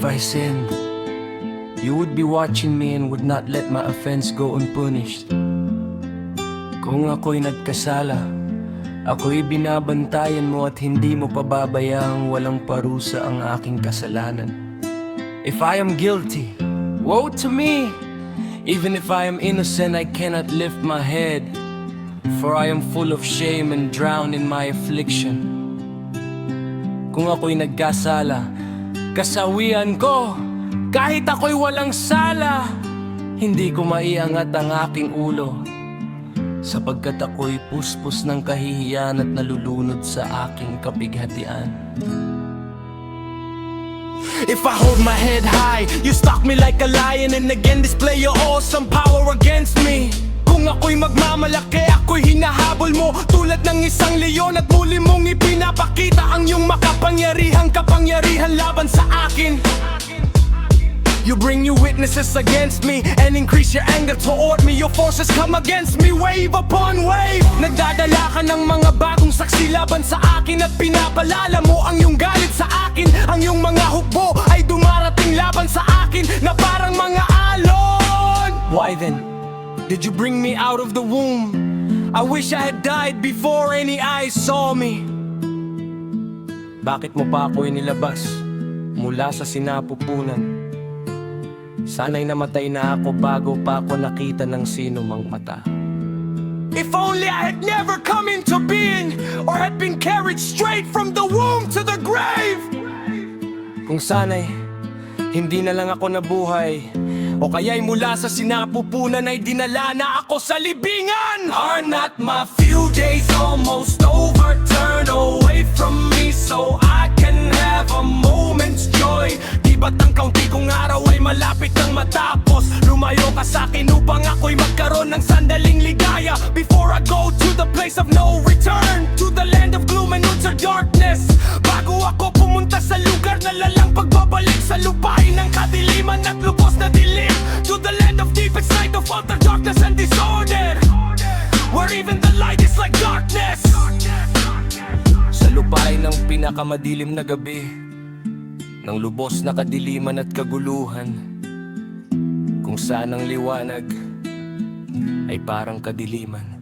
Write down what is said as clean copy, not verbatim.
If I sinned, you would be watching me and would not let my offense go unpunished. Kung ako'y nagkasala, ako'y binabantayan mo at hindi mo pababayaang walang parusa ang aking kasalanan. If I am guilty, woe to me! Even if I am innocent, I cannot lift my head, for I am full of shame and drown in my affliction. Kung ako'y nagkasala, kasawian ko, kahit ako'y walang sala. Hindi ko maiangat ang aking ulo, sapagkat ako'y puspos ng kahihiyan at nalulunod sa aking kapighatian. If I hold my head high, you stalk me like a lion and again display your awesome power against me. Kung ako'y magmamalaki, ako'y hinahabol mo tulad ng isang leon at muli mong ipinapakita ang iyong kapangyarihan laban sa akin. You bring your witnesses against me and increase your anger toward me. Your forces come against me wave upon wave. Nagdadala ka ng mga bagong saksi laban sa akin at pinapalala mo ang iyong galit sa akin. Ang iyong mga hukbo ay dumarating laban sa akin na parang mga alon. Why then did you bring me out of the womb? I wish I had died before any eyes saw me. Bakit mo pa ako inilabas mula sa sinapupunan? Sana'y namatay na ako bago pa ako nakita ng sino mang mata. If only I had never come into being, or had been carried straight from the womb to the grave. Kung sana'y hindi na lang ako nabuhay, o kaya'y mula sa sinapupunan ay dinala na ako sa libingan. Are not my few days almost over? Turn away from me so I can have a moment's joy. Di ba't ang kaunti kong araw ay malapit nang matapos? Lumayo ka sa'kin upang ako'y magkaroon ng sandaling ligaya, before I go to the place of no return, to the land of gloom and utter darkness. Bago ako pumunta sa lugar na lalang pagbabalik sa lupain ng kadiliman at lubos na dilim, to the land of deepest night of utter darkness and disorder, where even the light is like darkness. Sa lupain ng pinakamadilim na gabi, ng lubos na kadiliman at kaguluhan, kung saan ang liwanag ay parang kadiliman.